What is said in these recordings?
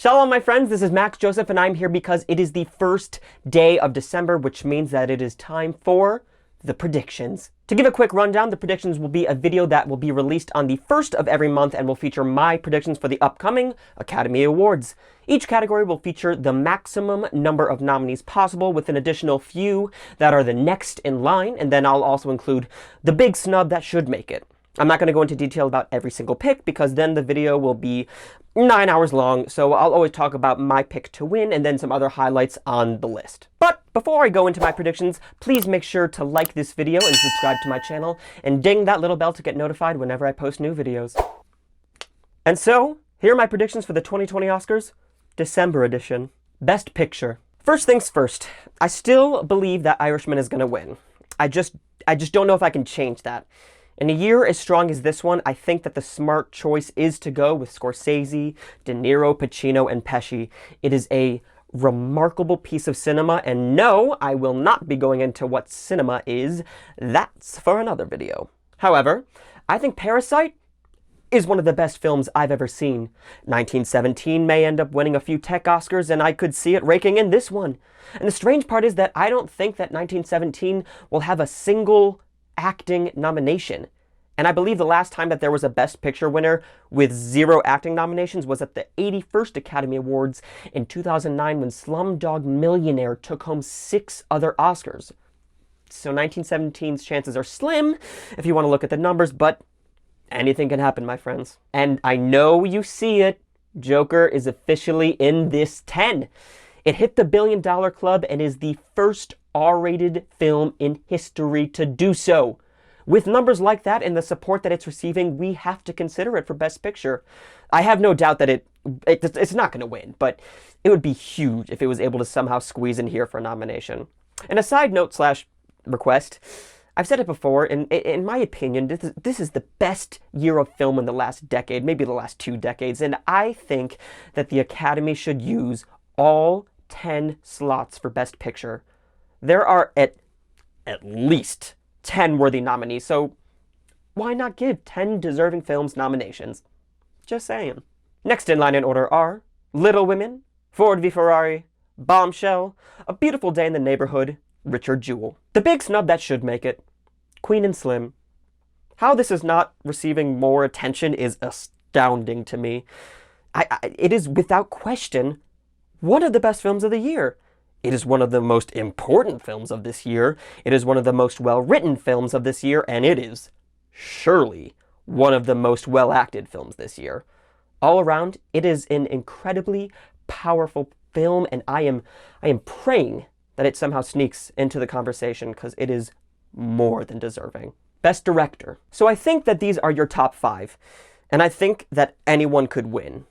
Shalom, my friends, this is Max Joseph, and I'm here because it is the first day of December, which means that it is time for the predictions. To give a quick rundown, the predictions will be a video that will be released on the first of every month and will feature my predictions for the upcoming Academy Awards. Each category will feature the maximum number of nominees possible, with an additional few that are the next in line, and then I'll also include the big snub that should make it. I'm not going to go into detail about every single pick because then the video will be 9 hours long, so I'll always talk about my pick to win and then some other highlights on the list. But before I go into my predictions, please make sure to like this video and subscribe to my channel and ding that little bell to get notified whenever I post new videos. And so, here are my predictions for the 2020 Oscars, December edition. Best Picture. First things first, I still believe that Irishman is going to win. I just don't know if I can change that. In a year as strong as this one, I think that the smart choice is to go with Scorsese, De Niro, Pacino, and Pesci. It is a remarkable piece of cinema, and no, I will not be going into what cinema is. That's for another video. However, I think Parasite is one of the best films I've ever seen. 1917 may end up winning a few tech Oscars, and I could see it raking in this one. And the strange part is that I don't think that 1917 will have a single acting nomination. And I believe the last time that there was a Best Picture winner with 0 acting nominations was at the 81st Academy Awards in 2009 when Slumdog Millionaire took home 6 other Oscars. So 1917's chances are slim if you want to look at the numbers, but anything can happen, my friends. And I know you see it. Joker is officially in this 10. It hit the $1 billion club and is the first R-rated film in history to do so. With numbers like that and the support that it's receiving, we have to consider it for Best Picture. I have no doubt that it's not going to win, but it would be huge if it was able to somehow squeeze in here for a nomination. And a side note / request, I've said it before, in my opinion, this is the best year of film in the last decade, maybe the last 2 decades, and I think that the Academy should use all 10 slots for Best Picture. There are at least 10 worthy nominees, so why not give 10 deserving films nominations? Just saying. Next in line in order are Little Women, Ford v Ferrari, Bombshell, A Beautiful Day in the Neighborhood, Richard Jewell. The big snub that should make it, Queen and Slim. How this is not receiving more attention is astounding to me. It is without question one of the best films of the year. It is one of the most important films of this year. It is one of the most well-written films of this year, and it is surely one of the most well-acted films this year. All around, it is an incredibly powerful film, and I am praying that it somehow sneaks into the conversation because it is more than deserving. Best Director. So I think that these are your top 5, and I think that anyone could win.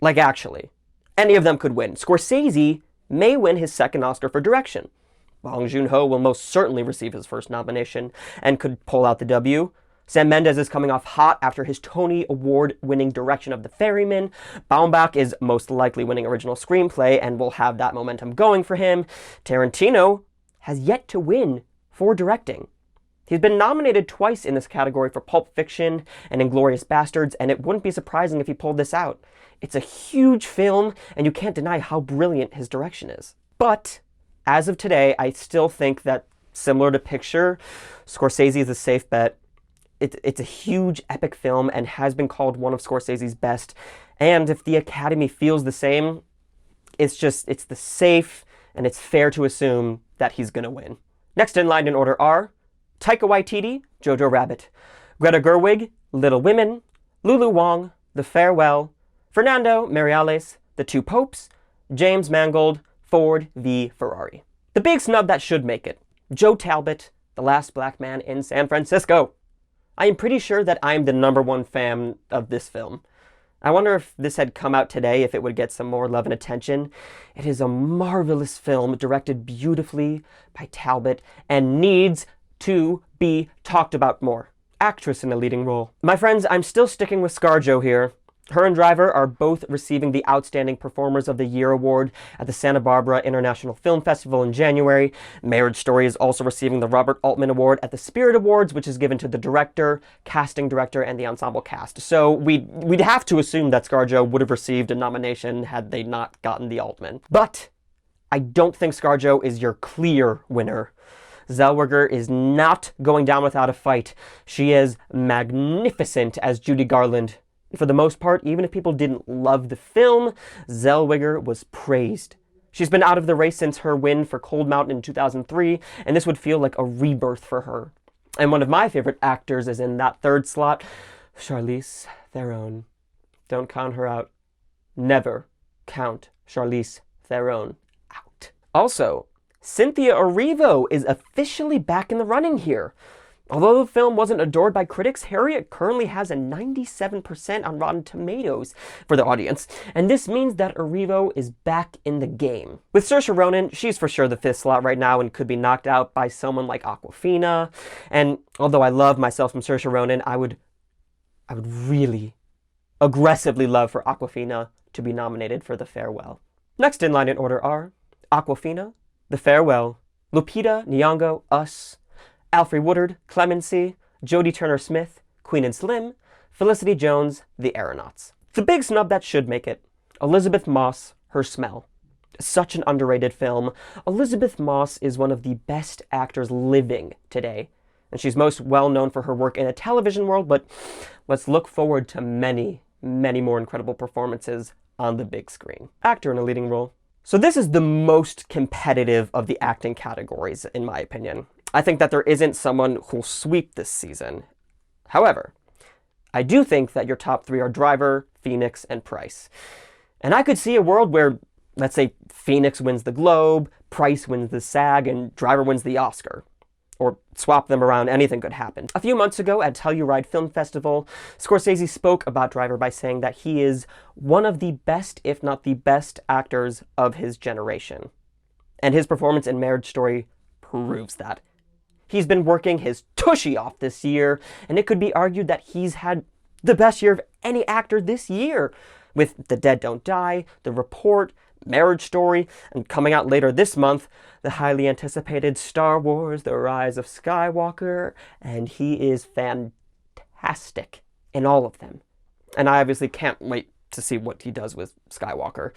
Like, actually, any of them could win. Scorsese may win his second Oscar for direction. Bong Joon-ho will most certainly receive his first nomination and could pull out the W. Sam Mendes is coming off hot after his Tony Award-winning direction of The Ferryman. Baumbach is most likely winning original screenplay and will have that momentum going for him. Tarantino has yet to win for directing. He's been nominated twice in this category for Pulp Fiction and Inglourious Basterds, and it wouldn't be surprising if he pulled this out. It's a huge film, and you can't deny how brilliant his direction is. But, as of today, I still think that, similar to Picture, Scorsese is a safe bet. It's a huge, epic film and has been called one of Scorsese's best. And if the Academy feels the same, it's the safe, and it's fair to assume that he's going to win. Next in line in order are Taika Waititi, Jojo Rabbit, Greta Gerwig, Little Women, Lulu Wang, The Farewell, Fernando Meirelles, The Two Popes, James Mangold, Ford v Ferrari. The big snub that should make it, Joe Talbot, The Last Black Man in San Francisco. I am pretty sure that I'm the #1 fan of this film. I wonder if this had come out today, if it would get some more love and attention. It is a marvelous film, directed beautifully by Talbot, and needs to be talked about more. Actress in a leading role. My friends, I'm still sticking with ScarJo here. Her and Driver are both receiving the Outstanding Performers of the Year award at the Santa Barbara International Film Festival in January. Marriage Story is also receiving the Robert Altman Award at the Spirit Awards, which is given to the director, casting director, and the ensemble cast. So we'd have to assume that ScarJo would have received a nomination had they not gotten the Altman. But I don't think ScarJo is your clear winner. Zellweger is not going down without a fight. She is magnificent as Judy Garland. For the most part, even if people didn't love the film, Zellweger was praised. She's been out of the race since her win for Cold Mountain in 2003, and this would feel like a rebirth for her. And one of my favorite actors is in that third slot, Charlize Theron. Don't count her out. Never count Charlize Theron out. Also, Cynthia Erivo is officially back in the running here. Although the film wasn't adored by critics, Harriet currently has a 97% on Rotten Tomatoes for the audience, and this means that Erivo is back in the game. With Saoirse Ronan, she's for sure the fifth slot right now and could be knocked out by someone like Awkwafina, and although I love myself some Saoirse Ronan, I would really aggressively love for Awkwafina to be nominated for The Farewell. Next in line in order are Awkwafina, The Farewell, Lupita Nyong'o, Us, Alfre Woodard, Clemency, Jodie Turner-Smith, Queen and Slim, Felicity Jones, The Aeronauts. The big snub that should make it, Elizabeth Moss, Her Smell. Such an underrated film. Elizabeth Moss is one of the best actors living today, and she's most well known for her work in the television world, but let's look forward to many, many more incredible performances on the big screen. Actor in a leading role. So this is the most competitive of the acting categories, in my opinion. I think that there isn't someone who'll sweep this season. However, I do think that your top three are Driver, Phoenix, and Price. And I could see a world where, let's say, Phoenix wins the Globe, Price wins the SAG, and Driver wins the Oscar. Or swap them around, anything could happen. A few months ago at Telluride Film Festival, Scorsese spoke about Driver by saying that he is one of the best, if not the best, actors of his generation. And his performance in Marriage Story proves that. He's been working his tushy off this year, and it could be argued that he's had the best year of any actor this year, with The Dead Don't Die, The Report, Marriage Story, and coming out later this month, the highly anticipated Star Wars: The Rise of Skywalker, and he is fantastic in all of them. And I obviously can't wait to see what he does with Skywalker.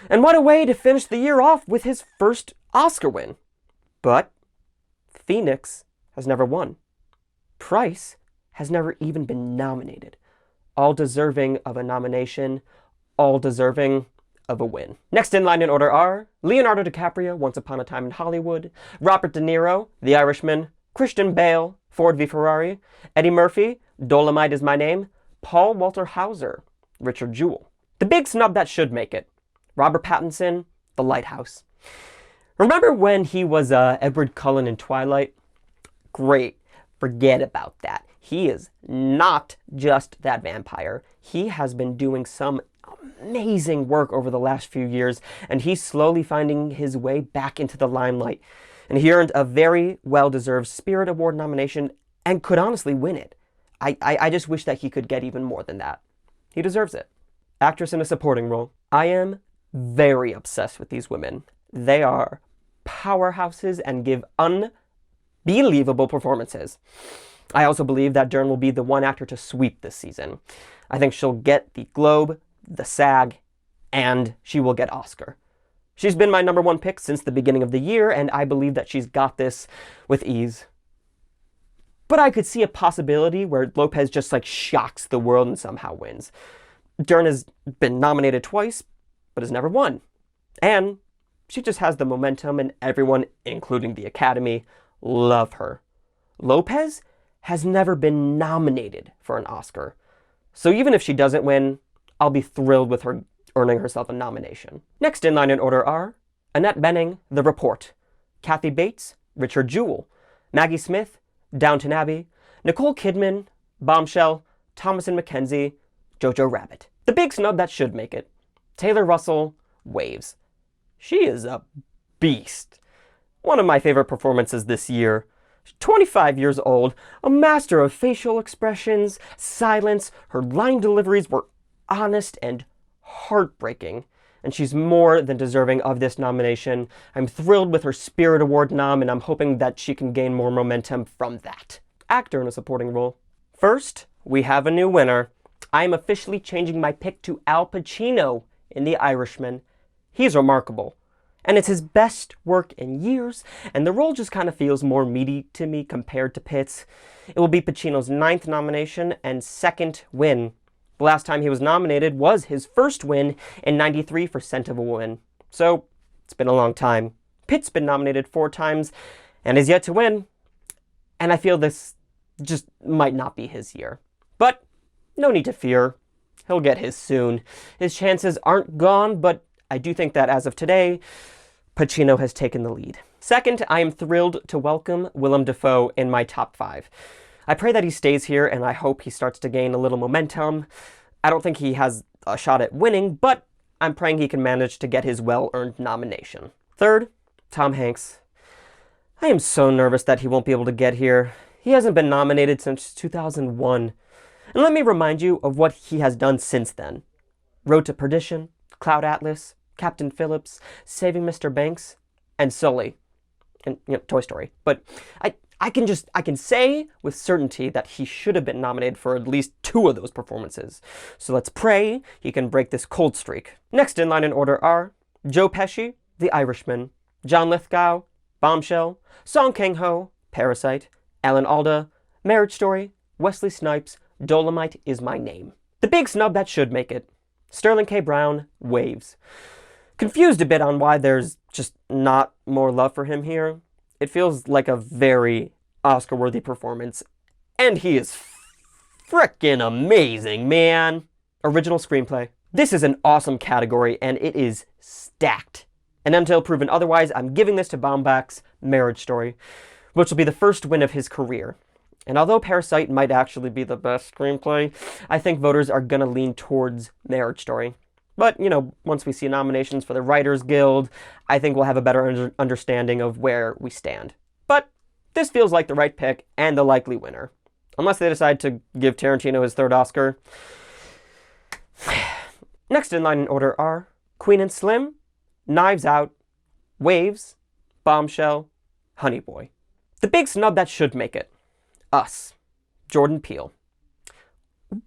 And what a way to finish the year off with his first Oscar win. But Phoenix has never won. Price has never even been nominated. All deserving of a nomination, all deserving of a win. Next in line in order are Leonardo DiCaprio, Once Upon a Time in Hollywood, Robert De Niro, The Irishman, Christian Bale, Ford v Ferrari, Eddie Murphy, Dolomite Is My Name, Paul Walter Hauser, Richard Jewell. The big snub that should make it, Robert Pattinson, The Lighthouse. Remember when he was Edward Cullen in Twilight? Great. Forget about that. He is not just that vampire. He has been doing some amazing work over the last few years, and he's slowly finding his way back into the limelight. And he earned a very well-deserved Spirit Award nomination and could honestly win it. I just wish that he could get even more than that. He deserves it. Actress in a supporting role. I am very obsessed with these women. They are powerhouses and give unbelievable performances. I also believe that Dern will be the one actor to sweep this season. I think she'll get the Globe, the SAG, and she will get Oscar. She's been my number one pick since the beginning of the year, and I believe that she's got this with ease. But I could see a possibility where Lopez just shocks the world and somehow wins. Dern has been nominated twice, but has never won. And she just has the momentum, and everyone, including the Academy, love her. Lopez has never been nominated for an Oscar. So even if she doesn't win, I'll be thrilled with her earning herself a nomination. Next in line in order are Annette Bening, The Report, Kathy Bates, Richard Jewell, Maggie Smith, Downton Abbey, Nicole Kidman, Bombshell, Thomasin McKenzie, Jojo Rabbit. The big snub that should make it, Taylor Russell, Waves. She is a beast. One of my favorite performances this year. She's 25 years old, a master of facial expressions, silence. Her line deliveries were honest and heartbreaking, and she's more than deserving of this nomination. I'm thrilled with her Spirit Award nom, and I'm hoping that she can gain more momentum from that. Actor in a supporting role. First, we have a new winner. I am officially changing my pick to Al Pacino in The Irishman. He's remarkable, and it's his best work in years, and the role just kind of feels more meaty to me compared to Pitt's. It will be Pacino's 9th nomination and 2nd win. The last time he was nominated was his first win in '93 for Scent of a Woman. So, it's been a long time. Pitt's been nominated 4 times and is yet to win, and I feel this just might not be his year. But no need to fear. He'll get his soon. His chances aren't gone, but I do think that as of today, Pacino has taken the lead. Second, I am thrilled to welcome Willem Dafoe in my top 5. I pray that he stays here, and I hope he starts to gain a little momentum. I don't think he has a shot at winning, but I'm praying he can manage to get his well-earned nomination. Third, Tom Hanks. I am so nervous that he won't be able to get here. He hasn't been nominated since 2001. And let me remind you of what he has done since then. Road to Perdition, Cloud Atlas, Captain Phillips, Saving Mr. Banks, and Sully. And, Toy Story. But I can say with certainty that he should have been nominated for at least 2 of those performances. So let's pray he can break this cold streak. Next in line in order are Joe Pesci, The Irishman, John Lithgow, Bombshell, Song Kang-ho, Parasite, Alan Alda, Marriage Story, Wesley Snipes, Dolomite Is My Name. The big snub that should make it. Sterling K. Brown, Waves. Confused a bit on why there's just not more love for him here. It feels like a very Oscar-worthy performance, and he is frickin' amazing, man. Original screenplay. This is an awesome category, and it is stacked. And until proven otherwise, I'm giving this to Baumbach's Marriage Story, which will be the first win of his career. And although Parasite might actually be the best screenplay, I think voters are gonna lean towards Marriage Story. But, once we see nominations for the Writers Guild, I think we'll have a better understanding of where we stand. But this feels like the right pick and the likely winner. Unless they decide to give Tarantino his 3rd Oscar. Next in line in order are Queen and Slim, Knives Out, Waves, Bombshell, Honey Boy. The big snub that should make it. Us. Jordan Peele.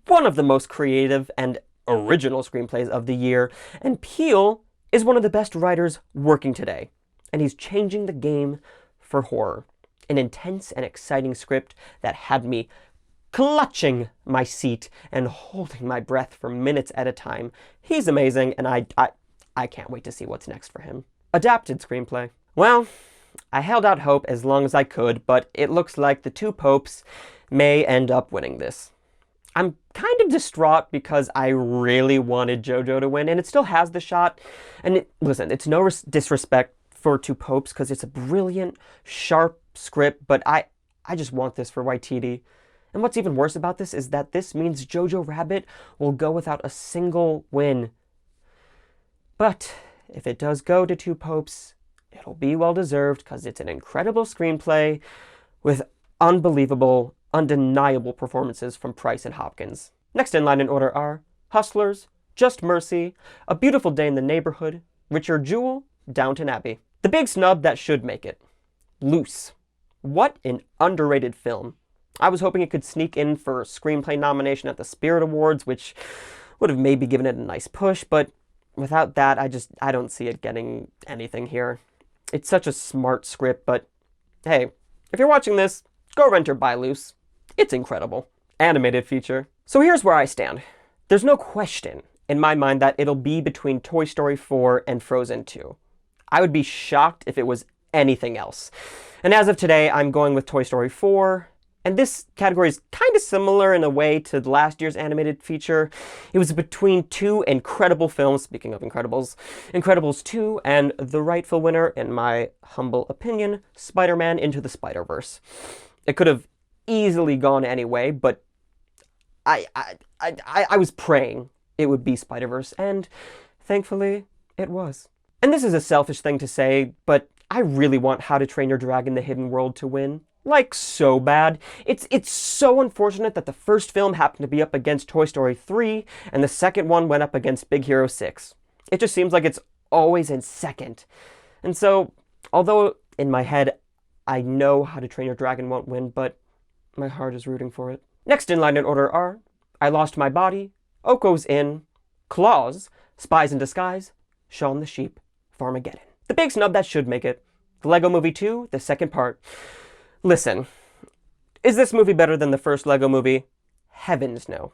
One of the most creative and original screenplays of the year, and Peele is one of the best writers working today, and he's changing the game for horror. An intense and exciting script that had me clutching my seat and holding my breath for minutes at a time. He's amazing, and I can't wait to see what's next for him. Adapted screenplay. Well, I held out hope as long as I could, but it looks like The Two Popes may end up winning this. I'm kind of distraught because I really wanted Jojo to win, and it still has the shot. And listen, it's no disrespect for Two Popes, because it's a brilliant, sharp script, but I just want this for Waititi. And what's even worse about this is that this means Jojo Rabbit will go without a single win. But if it does go to Two Popes, it'll be well-deserved, because it's an incredible screenplay with unbelievable, undeniable performances from Price and Hopkins. Next in line in order are Hustlers, Just Mercy, A Beautiful Day in the Neighborhood, Richard Jewell, Downton Abbey. The big snub that should make it. Loose. What an underrated film. I was hoping it could sneak in for a screenplay nomination at the Spirit Awards, which would have maybe given it a nice push, but without that, I don't see it getting anything here. It's such a smart script, but hey, if you're watching this, go rent or buy Loose. It's incredible. Animated feature. So here's where I stand. There's no question in my mind that it'll be between Toy Story 4 and Frozen 2. I would be shocked if it was anything else. And as of today, I'm going with Toy Story 4. And this category is kind of similar in a way to last year's animated feature. It was between 2 incredible films, speaking of Incredibles, Incredibles 2 and the rightful winner, in my humble opinion, Spider-Man Into the Spider-Verse. It could have easily gone anyway, but I was praying it would be Spider-Verse, and thankfully it was. And this is a selfish thing to say, but I really want How to Train Your Dragon: The Hidden World to win. Like, so bad. It's so unfortunate that the first film happened to be up against Toy Story 3, and the second one went up against Big Hero 6. It just seems like it's always in second. And so, although in my head, I know How to Train Your Dragon won't win, but my heart is rooting for it. Next in line in order are I Lost My Body, Oko's Inn, Claws, Spies in Disguise, Shaun the Sheep, Farmageddon. The big snub that should make it, The Lego Movie 2, the second part. Listen, is this movie better than the first Lego movie? Heavens no.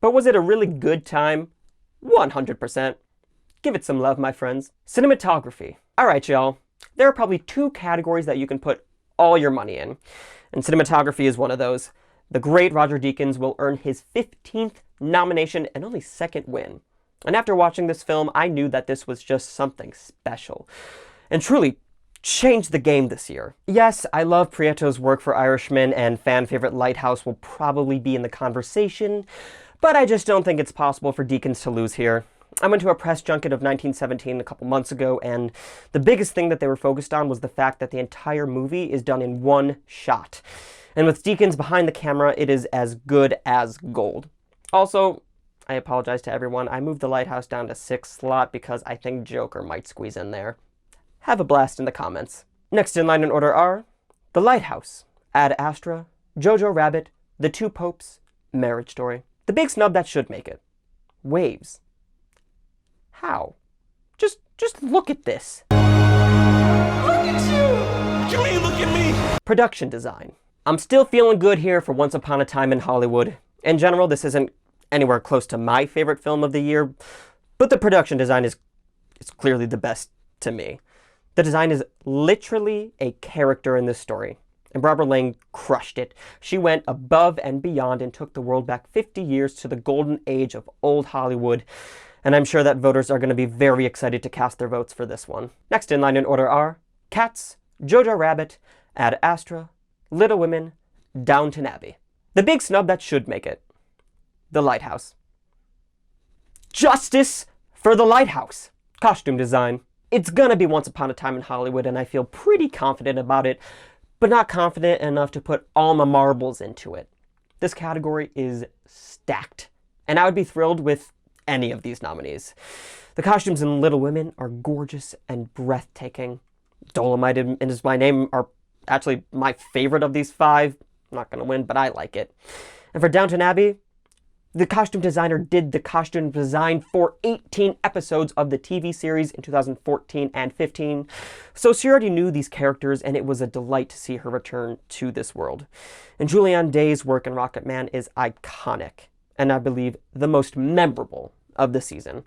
But was it a really good time? 100%. Give it some love, my friends. Cinematography. Alright, y'all. There are probably two categories that you can put all your money in, and cinematography is one of those. The great Roger Deakins will earn his 15th nomination and only second win. And after watching this film, I knew that this was just something special, and truly changed the game this year. Yes, I love Prieto's work for Irishman, and fan favorite Lighthouse will probably be in the conversation, but I just don't think it's possible for Deakins to lose here. I went to a press junket of 1917 a couple months ago, and the biggest thing that they were focused on was the fact that the entire movie is done in one shot. And with Deakins behind the camera, it is as good as gold. Also, I apologize to everyone, I moved the Lighthouse down to 6th slot because I think Joker might squeeze in there. Have a blast in the comments. Next in line in order are The Lighthouse, Ad Astra, Jojo Rabbit, The Two Popes, Marriage Story. The big snub that should make it. Waves. How? Just look at this. Look at you! You mean look at me? Production design. I'm still feeling good here for Once Upon a Time in Hollywood. In general, this isn't anywhere close to my favorite film of the year, but the production design is clearly the best to me. The design is literally a character in this story, and Barbara Lang crushed it. She went above and beyond and took the world back 50 years to the golden age of old Hollywood, and I'm sure that voters are going to be very excited to cast their votes for this one. Next in line in order are Cats, Jojo Rabbit, Ad Astra, Little Women, Downton Abbey. The big snub that should make it. The Lighthouse. Justice for The Lighthouse. Costume design. It's gonna be Once Upon a Time in Hollywood, and I feel pretty confident about it, but not confident enough to put all my marbles into it. This category is stacked, and I would be thrilled with any of these nominees. The costumes in Little Women are gorgeous and breathtaking. Dolomite and Is My Name are actually my favorite of these 5. I'm not gonna win, but I like it. And for Downton Abbey, the costume designer did the costume design for 18 episodes of the TV series in 2014 and 15, so she already knew these characters, and it was a delight to see her return to this world. And Julianne Day's work in Rocket Man is iconic, and I believe the most memorable of the season.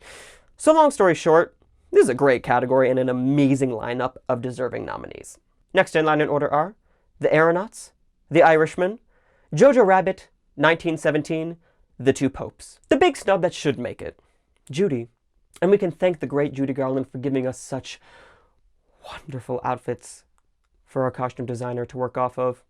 So long story short, this is a great category and an amazing lineup of deserving nominees. Next in line in order are The Aeronauts, The Irishman, Jojo Rabbit, 1917, The Two Popes. The big snub that should make it. Judy. And we can thank the great Judy Garland for giving us such wonderful outfits for our costume designer to work off of.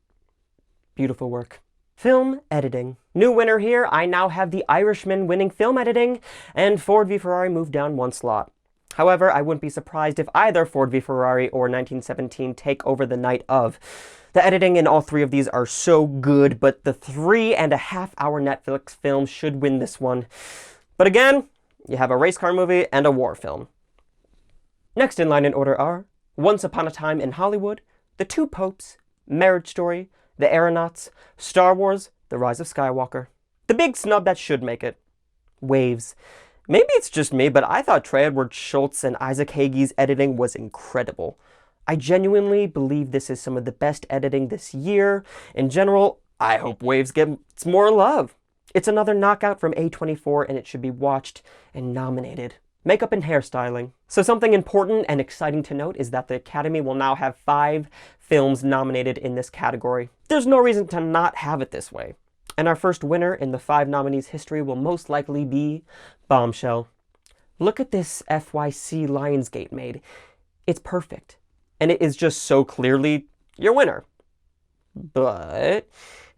Beautiful work. Film editing. New winner here, I now have The Irishman winning film editing, and Ford v Ferrari moved down 1 slot. However, I wouldn't be surprised if either Ford v Ferrari or 1917 take over the night of. The editing in all 3 of these are so good, but the 3.5-hour Netflix film should win this one. But again, you have a race car movie and a war film. Next in line in order are Once Upon a Time in Hollywood, The Two Popes, Marriage Story, The Aeronauts, Star Wars, The Rise of Skywalker. The big snub that should make it. Waves. Maybe it's just me, but I thought Trey Edward Schultz and Isaac Hagee's editing was incredible. I genuinely believe this is some of the best editing this year. In general, I hope Waves gets more love. It's another knockout from A24, and it should be watched and nominated. Makeup and hairstyling. So something important and exciting to note is that the Academy will now have 5 films nominated in this category. There's no reason to not have it this way. And our first winner in the 5 nominees history will most likely be Bombshell. Look at this FYC Lionsgate made. It's perfect. And it is just so clearly your winner. But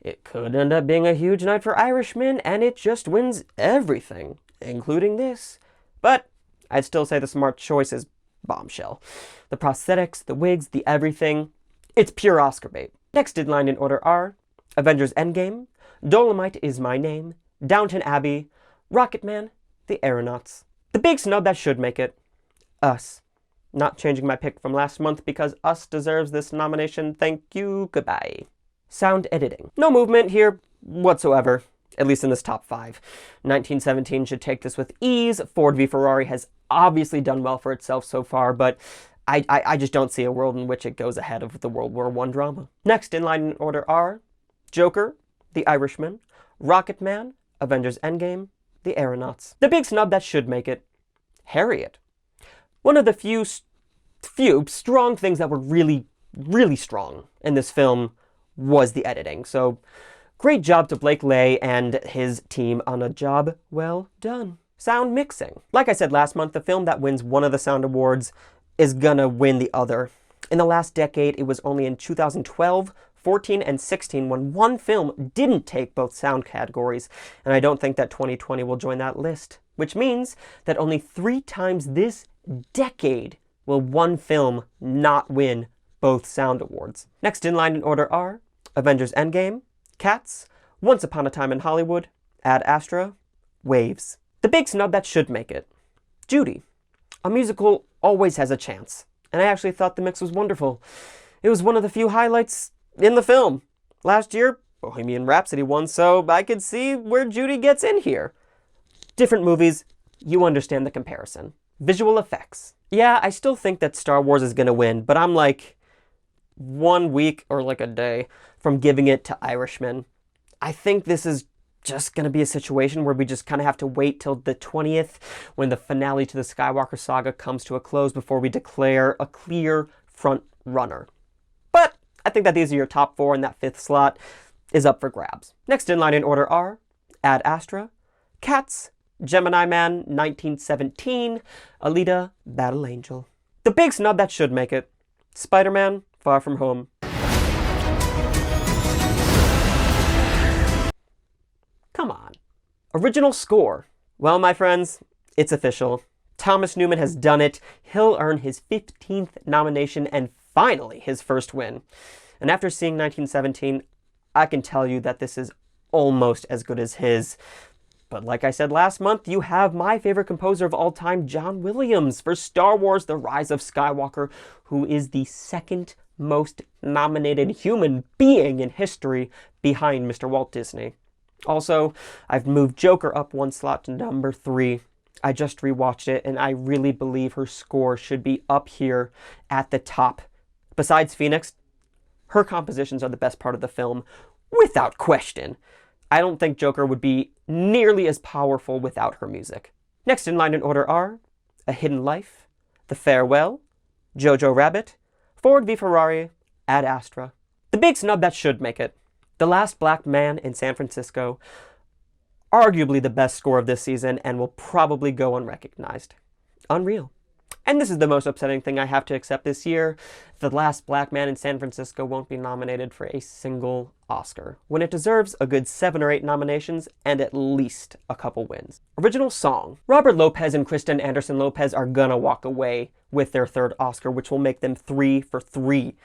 it could end up being a huge night for Irishman, and it just wins everything, including this. But I'd still say the smart choice is Bombshell. The prosthetics, the wigs, the everything, it's pure Oscar bait. Next in line in order are Avengers Endgame, Dolomite Is My Name, Downton Abbey, Rocketman, The Aeronauts. The big snub that should make it, Us. Not changing my pick from last month because Us deserves this nomination. Thank you, goodbye. Sound editing. No movement here whatsoever, at least in this top 5. 1917 should take this with ease. Ford v Ferrari has obviously done well for itself so far, but I just don't see a world in which it goes ahead of the World War I drama. Next in line in order are Joker, The Irishman, Rocketman, Avengers Endgame, The Aeronauts. The big snub that should make it, Harriet. One of the few strong things that were really, really strong in this film was the editing. So great job to Blake Lay and his team on a job well done. Sound mixing. Like I said last month, the film that wins one of the sound awards is gonna win the other. In the last decade, it was only in 2012, 14, and 16 when one film didn't take both sound categories, and I don't think that 2020 will join that list, which means that only 3 times this decade will one film not win both sound awards. Next in line in order are Avengers Endgame, Cats, Once Upon a Time in Hollywood, Ad Astra, Waves. The big snub that should make it, Judy. A musical always has a chance, and I actually thought the mix was wonderful. It was one of the few highlights in the film. Last year, Bohemian Rhapsody won, so I could see where Judy gets in here. Different movies, you understand the comparison. Visual effects. Yeah, I still think that Star Wars is gonna win, but I'm like 1 week or like a day from giving it to Irishman. I think this is just going to be a situation where we just kind of have to wait till the 20th when the finale to the Skywalker saga comes to a close before we declare a clear front runner. But I think that these are your top 4 and that 5th slot is up for grabs. Next in line in order are Ad Astra, Cats, Gemini Man 1917, Alita, Battle Angel. The big snub that should make it, Spider-Man Far From Home. Come on. Original score. Well, my friends, it's official. Thomas Newman has done it. He'll earn his 15th nomination and finally his first win. And after seeing 1917, I can tell you that this is almost as good as his. But like I said last month, you have my favorite composer of all time, John Williams, for Star Wars: The Rise of Skywalker, who is the second most nominated human being in history behind Mr. Walt Disney. Also, I've moved Joker up 1 slot to number 3. I just rewatched it, and I really believe her score should be up here at the top. Besides Phoenix, her compositions are the best part of the film, without question. I don't think Joker would be nearly as powerful without her music. Next in line in order are A Hidden Life, The Farewell, Jojo Rabbit, Ford v Ferrari, Ad Astra. The big snub that should make it, The Last Black Man in San Francisco, arguably the best score of this season and will probably go unrecognized. Unreal. And this is the most upsetting thing I have to accept this year. The Last Black Man in San Francisco won't be nominated for a single Oscar, when it deserves a good 7 or 8 nominations and at least a couple wins. Original song. Robert Lopez and Kristen Anderson Lopez are gonna walk away with their 3rd Oscar, which will make them 3 for 3.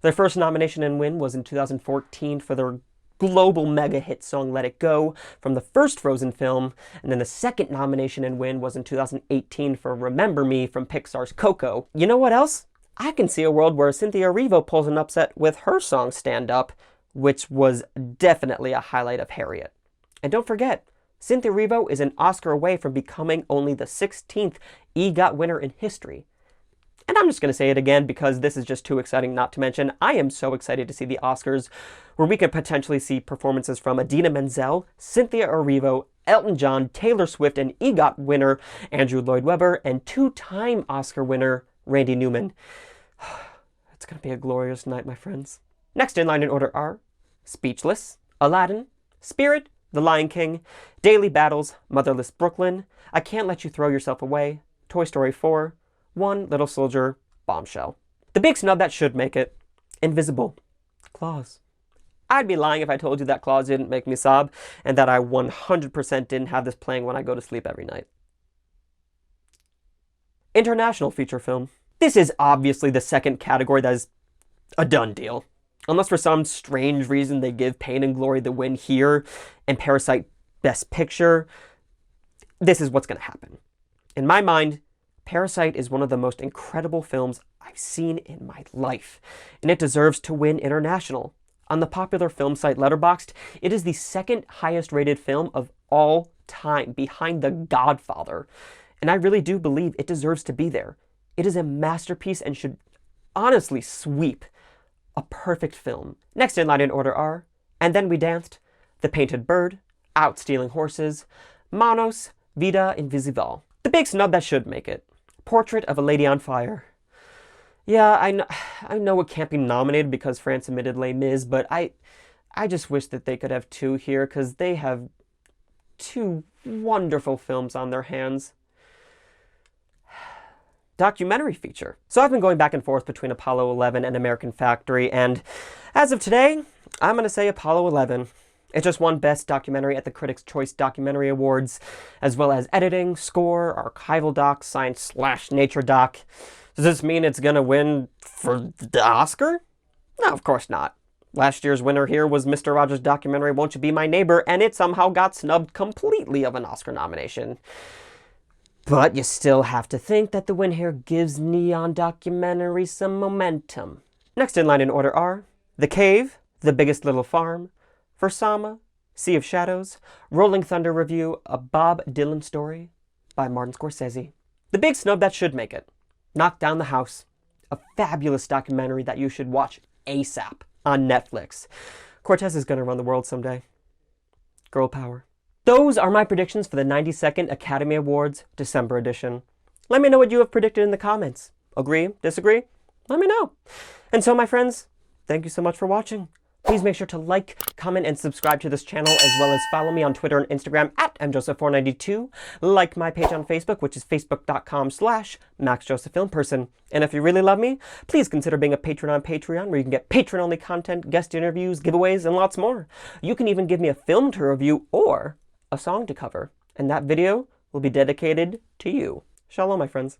Their first nomination and win was in 2014 for their global mega hit song Let It Go from the first Frozen film, and then the second nomination and win was in 2018 for Remember Me from Pixar's Coco. You know what else? I can see a world where Cynthia Erivo pulls an upset with her song Stand Up, which was definitely a highlight of Harriet. And don't forget, Cynthia Erivo is an Oscar away from becoming only the 16th EGOT winner in history. And I'm just going to say it again because this is just too exciting not to mention. I am so excited to see the Oscars where we could potentially see performances from Idina Menzel, Cynthia Erivo, Elton John, Taylor Swift, and EGOT winner Andrew Lloyd Webber, and 2-time Oscar winner Randy Newman. It's going to be a glorious night, my friends. Next in line in order are Speechless, Aladdin, Spirit, The Lion King, Daily Battles, Motherless Brooklyn, I Can't Let You Throw Yourself Away, Toy Story 4, One Little Soldier, Bombshell. The big snub that should make it, Invisible, Klaus. I'd be lying if I told you that Klaus didn't make me sob, and that I 100% didn't have this playing when I go to sleep every night. International feature film. This is obviously the second category that is a done deal. Unless for some strange reason they give Pain and Glory the win here and Parasite Best Picture, this is what's going to happen. In my mind, Parasite is one of the most incredible films I've seen in my life, and it deserves to win international. On the popular film site Letterboxd, it is the second highest rated film of all time, behind The Godfather, and I really do believe it deserves to be there. It is a masterpiece and should honestly sweep a perfect film. Next in line in order are And Then We Danced, The Painted Bird, Out Stealing Horses, Manos, Vida Invisible. The big snub that should make it, Portrait of a Lady on Fire. Yeah, I know it can't be nominated because France admitted Les Mis, but I just wish that they could have two here because they have two wonderful films on their hands. Documentary feature. So I've been going back and forth between Apollo 11 and American Factory, and as of today, I'm going to say Apollo 11. It just won Best Documentary at the Critics' Choice Documentary Awards, as well as editing, score, archival doc, science/nature doc. Does this mean it's going to win for the Oscar? No, of course not. Last year's winner here was Mr. Rogers' documentary Won't You Be My Neighbor, and it somehow got snubbed completely of an Oscar nomination. But you still have to think that the win here gives neon documentary some momentum. Next in line in order are The Cave, The Biggest Little Farm, Versama, Sea of Shadows, Rolling Thunder Review, A Bob Dylan Story by Martin Scorsese. The big snub that should make it, Knock Down the House, a fabulous documentary that you should watch ASAP on Netflix. Cortez is going to run the world someday. Girl power. Those are my predictions for the 92nd Academy Awards December edition. Let me know what you have predicted in the comments. Agree? Disagree? Let me know. And so, my friends, thank you so much for watching. Please make sure to like, comment, and subscribe to this channel, as well as follow me on Twitter and Instagram at mjoseph492. Like my page on Facebook, which is facebook.com/MaxJosephFilmPerson. And if you really love me, please consider being a patron on Patreon, where you can get patron-only content, guest interviews, giveaways, and lots more. You can even give me a film to review or a song to cover, and that video will be dedicated to you. Shalom, my friends.